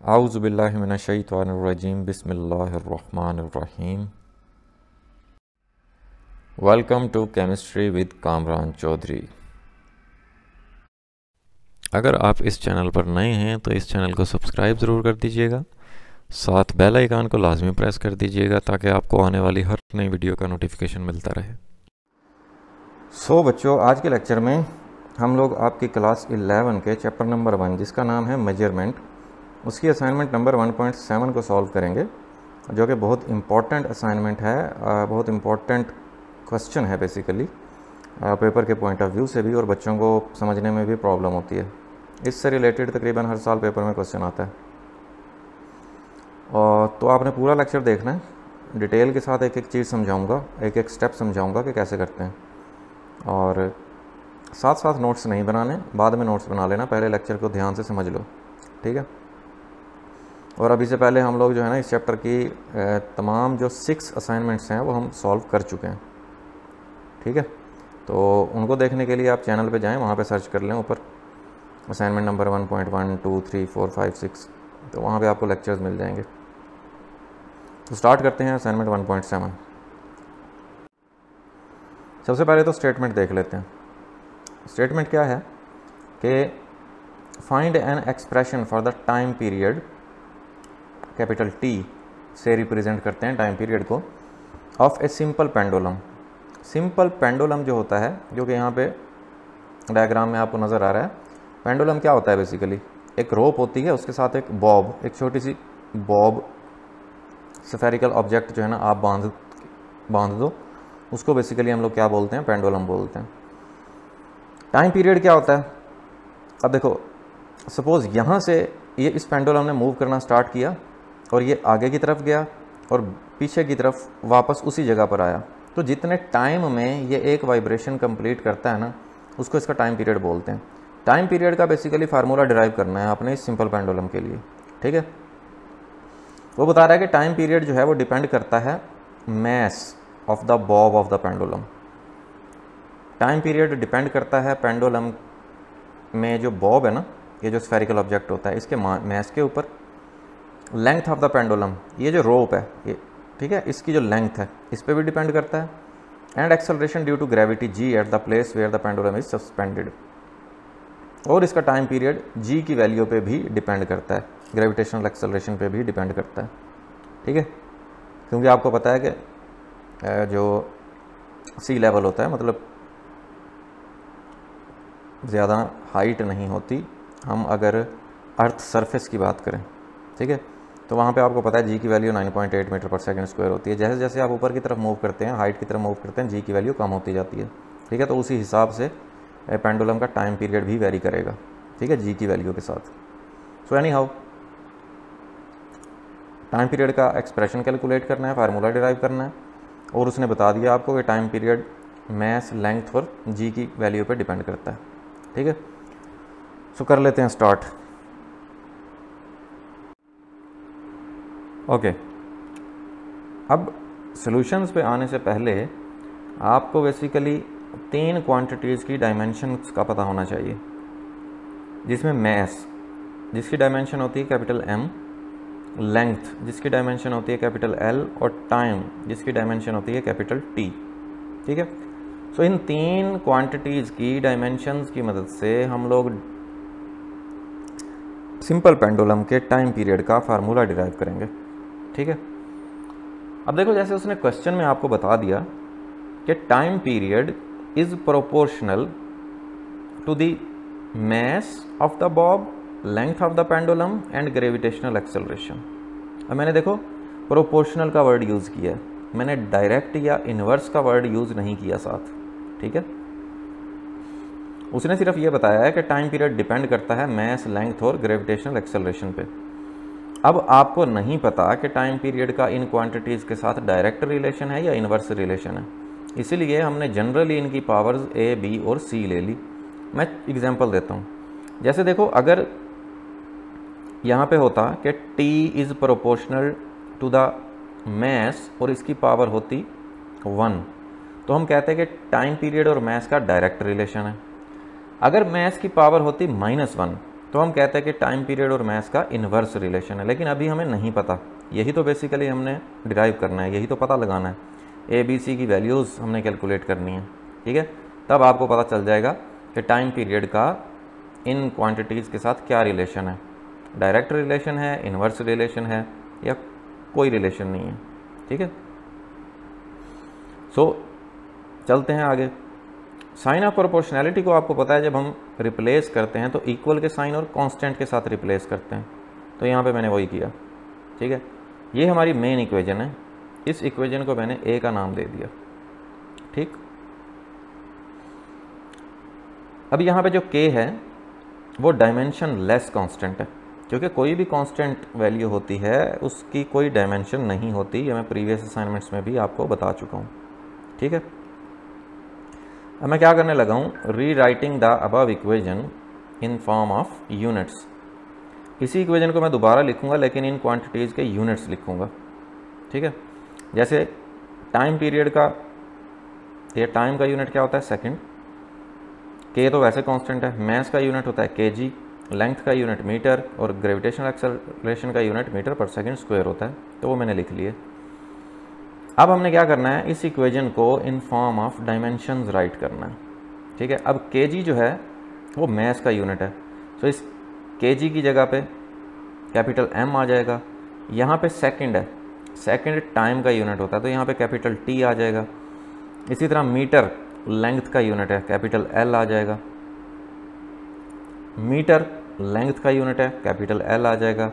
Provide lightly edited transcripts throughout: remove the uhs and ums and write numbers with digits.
आऊज़ु बिल्लाहि मिनश्शैतानिर्रजीम बिस्मिल्लाहिर्रहमानिर्रहीम। Welcome to chemistry with Kamran Chaudhry. अगर आप इस चैनल पर नए हैं तो इस चैनल को सब्सक्राइब ज़रूर कर दीजिएगा, साथ बेल आइकन को लाजमी प्रेस कर दीजिएगा ताकि आपको आने वाली हर नई वीडियो का नोटिफिकेशन मिलता रहे। बच्चों, आज के लेक्चर में हम लोग आपकी क्लास 11 के चैप्टर नंबर 1 जिसका नाम है मेजरमेंट, उसकी असाइनमेंट नंबर 1.7 को सॉल्व करेंगे, जो कि बहुत इम्पॉर्टेंट असाइनमेंट है, बहुत इम्पॉर्टेंट क्वेश्चन है बेसिकली पेपर के पॉइंट ऑफ व्यू से भी, और बच्चों को समझने में भी प्रॉब्लम होती है। इससे रिलेटेड तकरीबन हर साल पेपर में क्वेश्चन आता है, और तो आपने पूरा लेक्चर देखना है। डिटेल के साथ एक एक चीज़ समझाऊंगा, एक एक स्टेप समझाऊंगा कि कैसे करते हैं, और साथ साथ नोट्स नहीं बनाने, बाद में नोट्स बना लेना, पहले लेक्चर को ध्यान से समझ लो, ठीक है। और अभी से पहले हम लोग जो है ना इस चैप्टर की तमाम जो 6 असाइनमेंट्स हैं वो हम सॉल्व कर चुके हैं, ठीक है। तो उनको देखने के लिए आप चैनल पे जाएं, वहाँ पे सर्च कर लें ऊपर असाइनमेंट नंबर 1.1, 2, 3, 4, 5, 6, तो वहाँ पे आपको लेक्चर्स मिल जाएंगे। तो स्टार्ट करते हैं असाइनमेंट 1.7। सबसे पहले तो स्टेटमेंट देख लेते हैं। स्टेटमेंट क्या है कि find an expression for the time period, capital T से रिप्रेजेंट करते हैं टाइम पीरियड को, of a simple pendulum. Simple pendulum जो होता है, जो कि यहाँ पे डायग्राम में आपको नज़र आ रहा है, पेंडुलम क्या होता है बेसिकली, एक रोप होती है, उसके साथ एक बॉब, एक छोटी सी बॉब स्फेरिकल ऑब्जेक्ट जो है ना आप बांध दो, उसको बेसिकली हम लोग क्या बोलते हैं, पेंडुलम बोलते हैं। टाइम पीरियड क्या होता है, अब देखो सपोज़ यहाँ से ये इस पेंडुलम ने मूव करना स्टार्ट किया और ये आगे की तरफ गया और पीछे की तरफ वापस उसी जगह पर आया, तो जितने टाइम में ये एक वाइब्रेशन कंप्लीट करता है ना, उसको इसका टाइम पीरियड बोलते हैं। टाइम पीरियड का बेसिकली फार्मूला डिराइव करना है आपने इस सिंपल पेंडुलम के लिए, ठीक है। वो बता रहा है कि टाइम पीरियड जो है वो डिपेंड करता है mess of the Bob of the pendulum. Time period depend करता है पेंडुलम में जो बॉब है ना, ये जो स्फेरिकल ऑब्जेक्ट होता है, इसके मैस के ऊपर, लेंथ ऑफ द पेंडुलम, ये जो रोप है ये, ठीक है, इसकी जो लेंथ है इस पर भी डिपेंड करता है, and acceleration due to gravity g at the place where the pendulum is suspended. और इसका टाइम पीरियड g की वैल्यू पे भी डिपेंड करता है, ग्रेविटेशनल एक्सेलरेशन पे भी डिपेंड करता है, ठीक है। क्योंकि आपको पता है कि जो सी लेवल होता है, मतलब ज़्यादा हाइट नहीं होती, हम अगर अर्थ सरफेस की बात करें, ठीक है, तो वहाँ पे आपको पता है जी की वैल्यू 9.8 मीटर पर सेकंड स्क्वायर होती है। जैसे जैसे आप ऊपर की तरफ मूव करते हैं, हाइट की तरफ मूव करते हैं, जी की वैल्यू कम होती जाती है, ठीक है। तो उसी हिसाब से पेंडुलम का टाइम पीरियड भी वेरी करेगा, ठीक है, जी की वैल्यू के साथ। So any how time period का एक्सप्रेशन कैलकुलेट करना है, फार्मूला डिराइव करना है, और उसने बता दिया आपको कि टाइम पीरियड मैस, लेंथ और जी की वैल्यू पर डिपेंड करता है, ठीक है। सो कर लेते हैं स्टार्ट। ओके, अब सॉल्यूशंस पे आने से पहले आपको बेसिकली 3 क्वांटिटीज़ की डायमेंशंस का पता होना चाहिए, जिसमें मैस जिसकी डायमेंशन होती है कैपिटल M, लेंथ जिसकी डायमेंशन होती है कैपिटल L, और टाइम जिसकी डायमेंशन होती है कैपिटल T, ठीक है। सो इन 3 क्वांटिटीज़ की डायमेंशंस की मदद से हम लोग सिंपल पेंडुलम के टाइम पीरियड का फार्मूला डिराइव करेंगे, ठीक है। अब देखो, जैसे उसने क्वेश्चन में आपको बता दिया कि time period is proportional to the mass of the bob, length of the pendulum and gravitational acceleration. अब मैंने देखो प्रोपोर्शनल का वर्ड यूज़ किया है, मैंने डायरेक्ट या इन्वर्स का वर्ड यूज़ नहीं किया साथ, ठीक है। उसने सिर्फ ये बताया है कि टाइम पीरियड डिपेंड करता है मैस, लेंथ और ग्रेविटेशनल एक्सेलरेशन पे। अब आपको नहीं पता कि टाइम पीरियड का इन क्वांटिटीज़ के साथ डायरेक्ट रिलेशन है या इन्वर्स रिलेशन है, इसीलिए हमने जनरली इनकी पावर्स A, B और C ले ली। मैं एग्जांपल देता हूँ। जैसे देखो, अगर यहाँ पे होता कि T is proportional to the mass और इसकी पावर होती 1, तो हम कहते हैं कि टाइम पीरियड और मैस का डायरेक्ट रिलेशन है। अगर मैस की पावर होती -1, तो हम कहते हैं कि टाइम पीरियड और मास का इन्वर्स रिलेशन है, लेकिन अभी हमें नहीं पता। यही तो बेसिकली हमने डिराइव करना है, यही तो पता लगाना है। ए बी सी की वैल्यूज़ हमने कैलकुलेट करनी है, ठीक है। तब आपको पता चल जाएगा कि टाइम पीरियड का इन क्वांटिटीज़ के साथ क्या रिलेशन है, डायरेक्ट रिलेशन है, इन्वर्स रिलेशन है, या कोई रिलेशन नहीं है, ठीक है। सो चलते हैं आगे। साइन ऑफ प्रोपोर्शनैलिटी को आपको पता है, जब हम रिप्लेस करते हैं तो इक्वल के साइन और कांस्टेंट के साथ रिप्लेस करते हैं। तो यहाँ पे मैंने वही किया, ठीक है। ये हमारी मेन इक्वेशन है, इस इक्वेशन को मैंने ए का नाम दे दिया, ठीक। अब यहाँ पे जो के है वो डायमेंशन लेस कांस्टेंट है, क्योंकि कोई भी कांस्टेंट वैल्यू होती है उसकी कोई डायमेंशन नहीं होती। ये मैं प्रीवियस असाइनमेंट्स में भी आपको बता चुका हूँ, ठीक है। अब मैं क्या करने लगा हूँ, री writing the above equation in form of units. इसी इक्वेशन को मैं दोबारा लिखूंगा, लेकिन इन क्वांटिटीज़ के यूनिट्स लिखूंगा, ठीक है। जैसे टाइम पीरियड का, ये टाइम का यूनिट क्या होता है, सेकंड। के तो वैसे कांस्टेंट है। मास का यूनिट होता है केजी, लेंथ का यूनिट मीटर, और ग्रेविटेशनल एक्सेलरेशन का यूनिट मीटर पर सेकंड स्क्वायर होता है। तो वो मैंने लिख लिए। अब हमने क्या करना है, इस इक्वेशन को in form of dimensions right करना है, ठीक है। अब केजी जो है वो मास का यूनिट है, तो इस केजी की जगह पे कैपिटल एम आ जाएगा। यहाँ पे सेकंड है, सेकंड टाइम का यूनिट होता है, तो यहाँ पे कैपिटल टी आ जाएगा। इसी तरह मीटर लेंथ का यूनिट है, कैपिटल एल आ जाएगा। मीटर लेंथ का यूनिट है, कैपिटल एल आ जाएगा।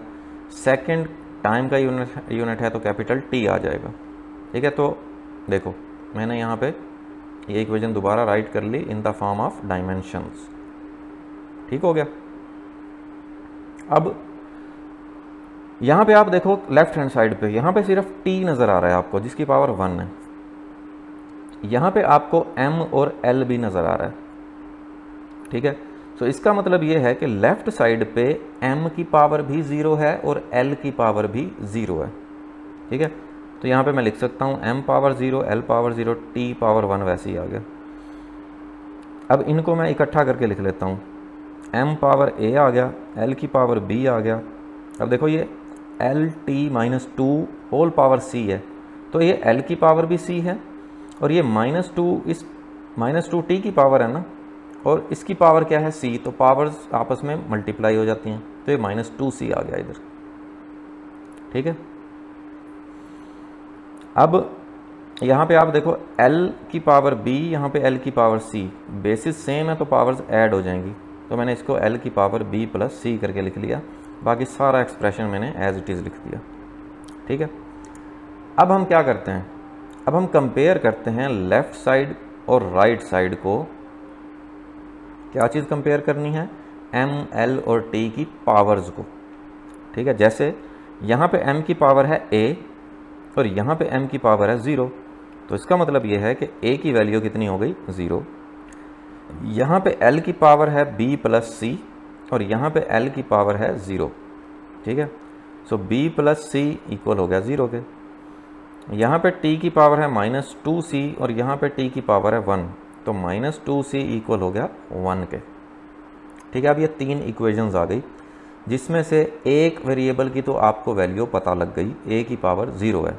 सेकंड टाइम का यूनिट है, तो कैपिटल टी आ जाएगा, ठीक है। तो देखो मैंने यहाँ पे ये इक्वेशन दोबारा राइट कर ली in the form of dimensions, ठीक हो गया। अब यहाँ पे आप देखो लेफ्ट हैंड साइड पे, यहाँ पे सिर्फ टी नज़र आ रहा है आपको, जिसकी पावर 1 है। यहाँ पे आपको m और l भी नज़र आ रहा है, ठीक है। तो इसका मतलब ये है कि लेफ्ट साइड पे m की पावर भी 0 है और l की पावर भी 0 है, ठीक है। तो यहाँ पे मैं लिख सकता हूँ m power 0, l power 0, t power 1 वैसे ही आ गया। अब इनको मैं इकट्ठा करके लिख लेता हूँ, m पावर a आ गया, l की पावर b आ गया। अब देखो ये lt-2 होल पावर c है, तो ये l की पावर भी c है, और ये -2 इस -2t की पावर है ना, और इसकी पावर क्या है c, तो पावर्स आपस में मल्टीप्लाई हो जाती हैं, तो ये -2c आ गया इधर, ठीक है। अब यहाँ पे आप देखो l की पावर b, यहाँ पे l की पावर c, बेसिस सेम है तो पावर्स ऐड हो जाएंगी। तो मैंने इसको l की पावर b प्लस c करके लिख लिया, बाकी सारा एक्सप्रेशन मैंने एज इट इज़ लिख दिया, ठीक है। अब हम क्या करते हैं, अब हम कंपेयर करते हैं लेफ़्ट साइड और राइट साइड को। क्या चीज़ कंपेयर करनी है, m, l और t की पावर्स को, ठीक है। जैसे यहाँ पे m की पावर है a और यहाँ पे m की पावर है 0, तो इसका मतलब ये है कि a की वैल्यू कितनी हो गई, 0। यहाँ पे l की पावर है b प्लस c और यहाँ पे l की पावर है 0, ठीक है। सो b प्लस c इक्वल हो गया 0 के। यहाँ पे t की पावर है -2c और यहाँ पे t की पावर है 1, तो -2c इक्वल हो गया 1 के, ठीक है। अब ये 3 इक्वेशंस आ गई, जिसमें से एक वेरिएबल की तो आपको वैल्यू पता लग गई, a की पावर 0 है।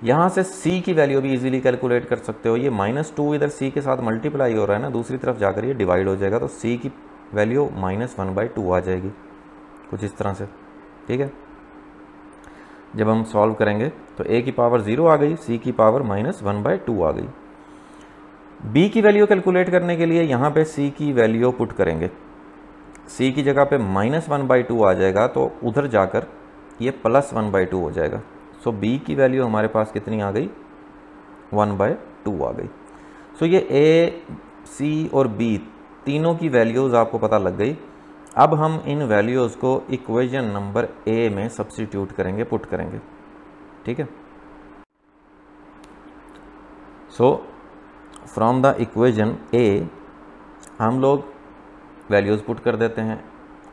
यहाँ से c की वैल्यू भी इजीली कैलकुलेट कर सकते हो। ये -2 इधर c के साथ मल्टीप्लाई हो रहा है ना, दूसरी तरफ जाकर ये डिवाइड हो जाएगा, तो c की वैल्यू -1/2 आ जाएगी, कुछ इस तरह से, ठीक है। जब हम सॉल्व करेंगे तो a की पावर 0 आ गई, c की पावर -1/2 आ गई। b की वैल्यू कैलकुलेट करने के लिए यहाँ पे c की वैल्यू पुट करेंगे, c की जगह पे -1/2 आ जाएगा, तो उधर जाकर ये +1/2 हो जाएगा। सो b की वैल्यू हमारे पास कितनी आ गई, 1/2 आ गई। सो ये a, c और b तीनों की वैल्यूज़ आपको पता लग गई। अब हम इन वैल्यूज़ को इक्वेशन नंबर ए में सब्स्टिट्यूट करेंगे, पुट करेंगे, ठीक है। सो फ्रॉम द इक्वेशन ए हम लोग वैल्यूज़ पुट कर देते हैं।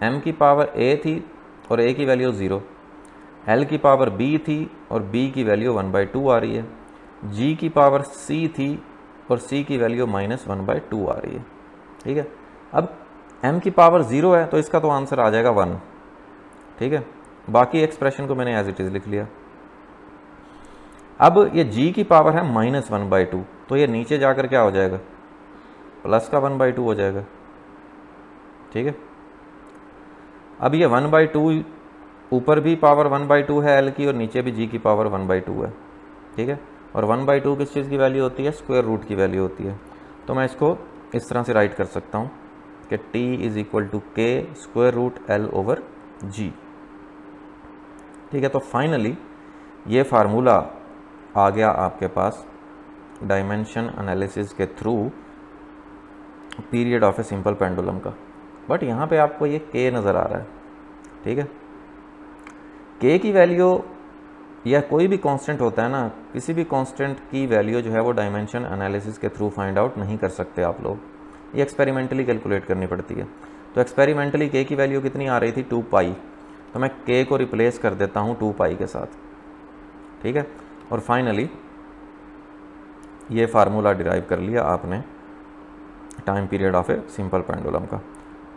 m की पावर a थी और a की वैल्यू 0, l की पावर b थी और b की वैल्यू 1/2 आ रही है, g की पावर c थी और c की वैल्यू -1/2 आ रही है, ठीक है। अब m की पावर 0 है तो इसका तो आंसर आ जाएगा 1, ठीक है। बाकी एक्सप्रेशन को मैंने एज इट इज़ लिख लिया। अब ये g की पावर है -1/2, तो ये नीचे जाकर क्या हो जाएगा, प्लस का 1/2 हो जाएगा, ठीक है। अब ये 1/2 ऊपर भी पावर 1/2 है l की और नीचे भी g की पावर 1/2 है, ठीक है। और 1/2 किस चीज़ की वैल्यू होती है, स्क्वायर रूट की वैल्यू होती है। तो मैं इसको इस तरह से राइट कर सकता हूँ कि t = k√l/g, ठीक है। तो फाइनली ये फार्मूला आ गया आपके पास डायमेंशन एनालिसिस के through period of a simple pendulum का। बट यहाँ पे आपको ये k नज़र आ रहा है, ठीक है। k की वैल्यू या कोई भी कांस्टेंट होता है ना, किसी भी कांस्टेंट की वैल्यू जो है वो डायमेंशन एनालिसिस के थ्रू फाइंड आउट नहीं कर सकते आप लोग, ये एक्सपेरिमेंटली कैलकुलेट करनी पड़ती है। तो एक्सपेरिमेंटली k की वैल्यू कितनी आ रही थी, 2π, तो मैं k को रिप्लेस कर देता हूँ 2π के साथ, ठीक है। और फाइनली ये फार्मूला डिराइव कर लिया आपने time period of a simple pendulum का।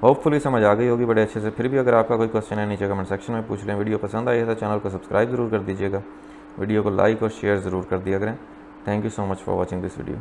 होपफुली समझ आ गई होगी बड़े अच्छे से। फिर भी अगर आपका कोई क्वेश्चन है नीचे कमेंट सेक्शन में पूछ लें। वीडियो पसंद आई है तो चैनल को सब्सक्राइब ज़रूर कर दीजिएगा, वीडियो को लाइक और शेयर ज़रूर कर दिया करें। Thank you so much for watching this video.